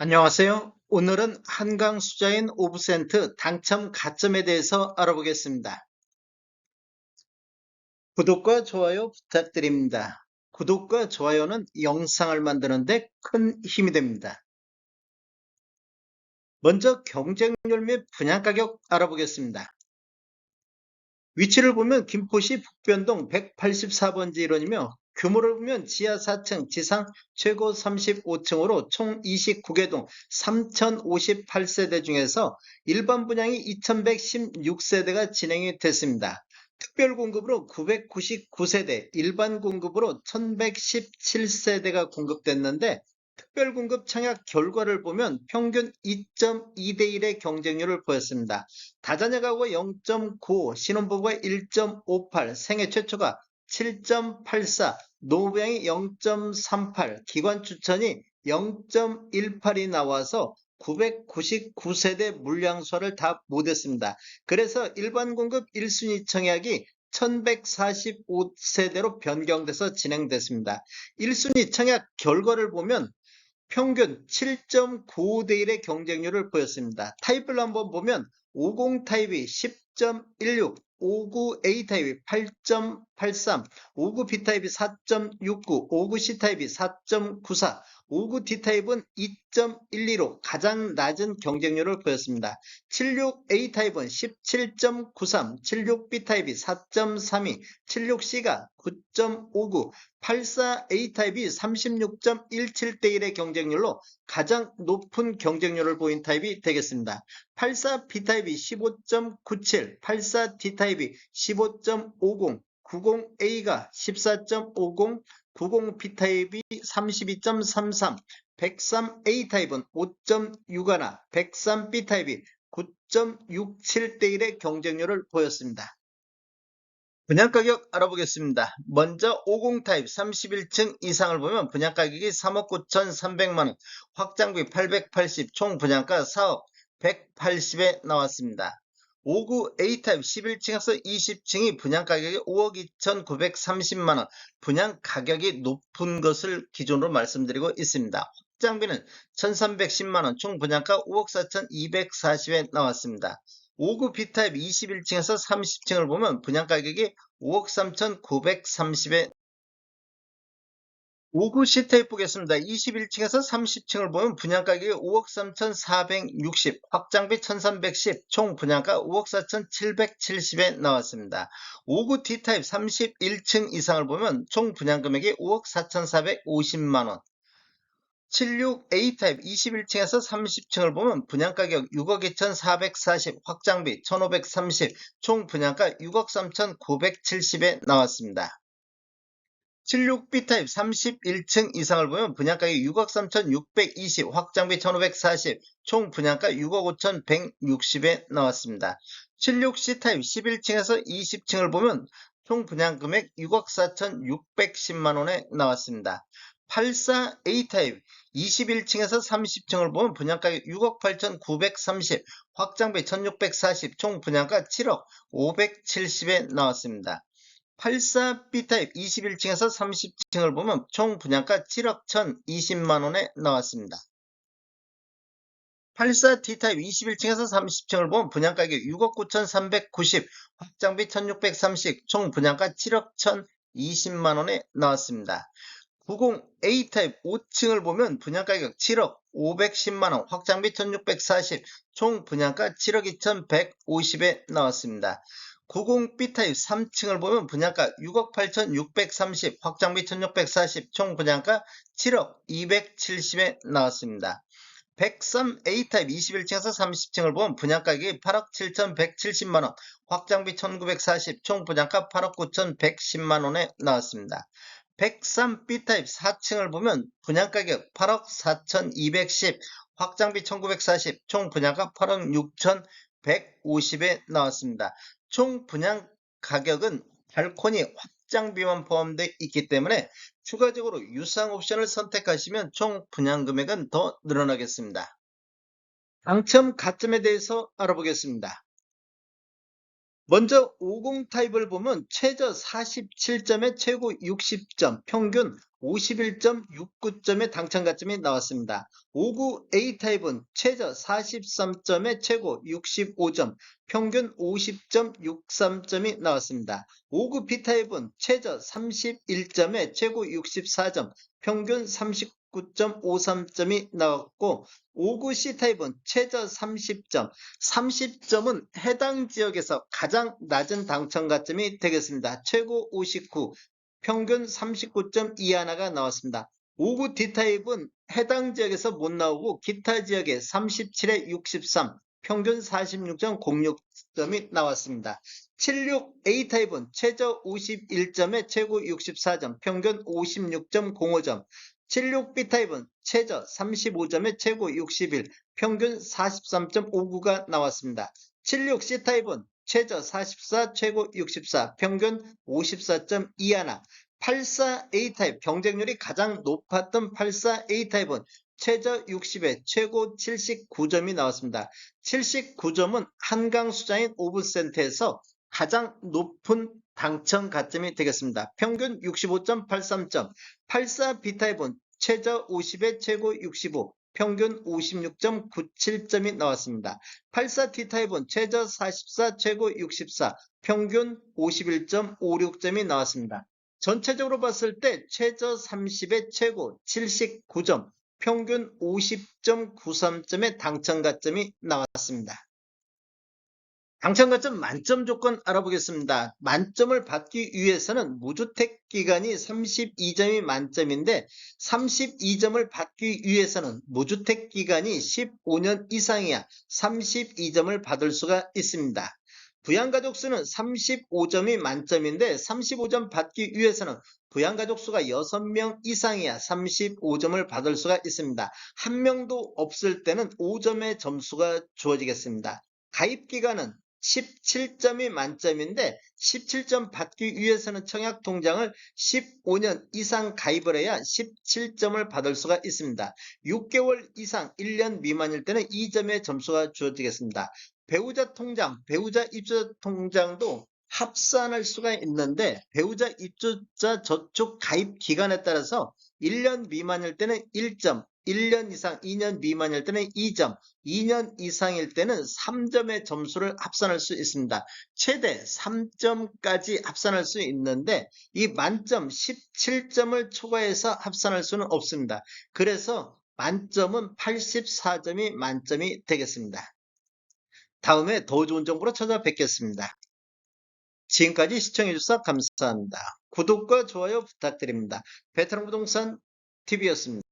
안녕하세요. 오늘은 한강수자인 오브센트 당첨 가점에 대해서 알아보겠습니다. 구독과 좋아요 부탁드립니다. 구독과 좋아요는 영상을 만드는데 큰 힘이 됩니다. 먼저 경쟁률 및 분양가격 알아보겠습니다. 위치를 보면 김포시 북변동 184번지 일원이며 규모를 보면 지하 4층, 지상 최고 35층으로 총 29개 동 3058세대 중에서 일반 분양이 2116세대가 진행이 됐습니다. 특별 공급으로 999세대, 일반 공급으로 1117세대가 공급됐는데 특별 공급 청약 결과를 보면 평균 2.2대 1의 경쟁률을 보였습니다. 다자녀 가구가 0.95, 신혼부부가 1.58, 생애 최초가 7.84, 노부양이 0.38, 기관 추천이 0.18이 나와서 999세대 물량수를 다 못했습니다. 그래서 일반 공급 1순위 청약이 1145세대로 변경돼서 진행됐습니다. 1순위 청약 결과를 보면 평균 7.95대 1의 경쟁률을 보였습니다. 타입별로 한번 보면 50 타입이 10.16, 59A 타입이 8.83, 59B 타입이 4.69, 59C 타입이 4.94, 59D 타입은 2.12로 가장 낮은 경쟁률을 보였습니다. 76A 타입은 17.93, 76B 타입이 4.32, 76C가 9.59, 84A 타입이 36.17대 1의 경쟁률로 가장 높은 경쟁률을 보인 타입이 되겠습니다. 84B 타입이 15.97, 84D 타입이 15.50, 90A가 14.50, 90B 타입이 32.33, 103A 타입은 5.61, 103B 타입이 9.67대 1의 경쟁률을 보였습니다. 분양가격 알아보겠습니다. 먼저 50 타입 31층 이상을 보면 분양가격이 3억 9,300만원, 확장비 880, 총 분양가 4억 180에 나왔습니다. 59A 타입 11층에서 20층이 분양가격이 5억 2,930만원, 분양가격이 높은 것을 기준으로 말씀드리고 있습니다. 확장비는 1,310만원, 총 분양가 5억 4,240에 나왔습니다. 5구 B타입 21층에서 30층을 보면 분양가격이 5억 3,930에 5구 C타입 보겠습니다. 21층에서 30층을 보면 분양가격이 5억 3,460, 확장비 1,310, 총 분양가 5억 4,770에 나왔습니다. 5구 D타입 31층 이상을 보면 총 분양금액이 5억 4,450만원, 76A 타입 21층에서 30층을 보면 분양가격 6억 2,440, 확장비 1,530, 총 분양가 6억 3,970에 나왔습니다. 76B 타입 31층 이상을 보면 분양가격 6억 3,620, 확장비 1,540, 총 분양가 6억 5,160에 나왔습니다. 76C 타입 11층에서 20층을 보면 총 분양금액 6억 4,610만원에 나왔습니다. 84A 타입 21층에서 30층을 보면 분양가격 6억 8,930, 확장비 1,640, 총 분양가 7억 570에 나왔습니다. 84B 타입 21층에서 30층을 보면 총 분양가 7억 1,020만원에 나왔습니다. 84D 타입 21층에서 30층을 보면 분양가격 6억 9,390, 확장비 1,630, 총 분양가 7억 1,020만원에 나왔습니다. 90A 타입 5층을 보면 분양가격 7억 510만원, 확장비 1,640, 총 분양가 7억 2,150에 나왔습니다. 90B 타입 3층을 보면 분양가 6억 8,630, 확장비 1,640, 총 분양가 7억 270에 나왔습니다. 103A 타입 21층에서 30층을 보면 분양가격이 8억 7,170만원, 확장비 1,940, 총 분양가 8억 9,110만원에 나왔습니다. 103B 타입 4층을 보면 분양가격 8억 4,210, 확장비 1,940, 총 분양가 8억 6,150에 나왔습니다. 총 분양 가격은 발코니 확장비만 포함되어 있기 때문에 추가적으로 유상 옵션을 선택하시면 총 분양 금액은 더 늘어나겠습니다. 당첨 가점에 대해서 알아보겠습니다. 먼저 50 타입을 보면 최저 47점에 최고 60점, 평균 51.69점의 당첨 가점이 나왔습니다. 59 A 타입은 최저 43점에 최고 65점, 평균 50.63점이 나왔습니다. 59 B 타입은 최저 31점에 최고 64점, 평균 39.53점이 나왔고, 59 C 타입은 최저 30점, 30점은 해당 지역에서 가장 낮은 당첨 가점이 되겠습니다. 최고 59, 평균 39.21가 나왔습니다. 59 D타입은 해당 지역에서 못 나오고 기타 지역에 37에 63, 평균 46.06점이 나왔습니다. 76 A타입은 최저 51점에 최고 64점, 평균 56.05점, 76 B타입은 최저 35점에 최고 61, 평균 43.59가 나왔습니다. 76 C타입은 최저 44, 최고 64, 평균 54.21. 84 A타입, 경쟁률이 가장 높았던 84 A타입은 최저 60에 최고 79점이 나왔습니다. 79점은 한강수자인 오브센터에서 가장 높은 당첨 가점이 되겠습니다. 평균 65.83점. 84 B타입은 최저 50에 최고 65, 평균 56.97점이 나왔습니다. 84 D타입은 최저 44, 최고 64, 평균 51.56점이 나왔습니다. 전체적으로 봤을 때 최저 30에 최고 79점, 평균 50.93점의 당첨 가점이 나왔습니다. 당첨 가점 만점 조건 알아보겠습니다. 만점을 받기 위해서는 무주택 기간이 32점이 만점인데 32점을 받기 위해서는 무주택 기간이 15년 이상이야 32점을 받을 수가 있습니다. 부양가족 수는 35점이 만점인데 35점 받기 위해서는 부양가족 수가 6명 이상이야 35점을 받을 수가 있습니다. 한 명도 없을 때는 5점의 점수가 주어지겠습니다. 가입기간은 17점이 만점인데 17점 받기 위해서는 청약통장을 15년 이상 가입을 해야 17점을 받을 수가 있습니다. 6개월 이상 1년 미만일 때는 2점의 점수가 주어지겠습니다. 배우자 통장, 배우자 입주자 통장도 합산할 수가 있는데 배우자 입주자 저축 가입 기간에 따라서 1년 미만일 때는 1점, 1년 이상 2년 미만일 때는 2점, 2년 이상일 때는 3점의 점수를 합산할 수 있습니다. 최대 3점까지 합산할 수 있는데 이 만점 17점을 초과해서 합산할 수는 없습니다. 그래서 만점은 84점이 만점이 되겠습니다. 다음에 더 좋은 정보로 찾아뵙겠습니다. 지금까지 시청해주셔서 감사합니다. 구독과 좋아요 부탁드립니다. 베테랑 부동산 TV였습니다.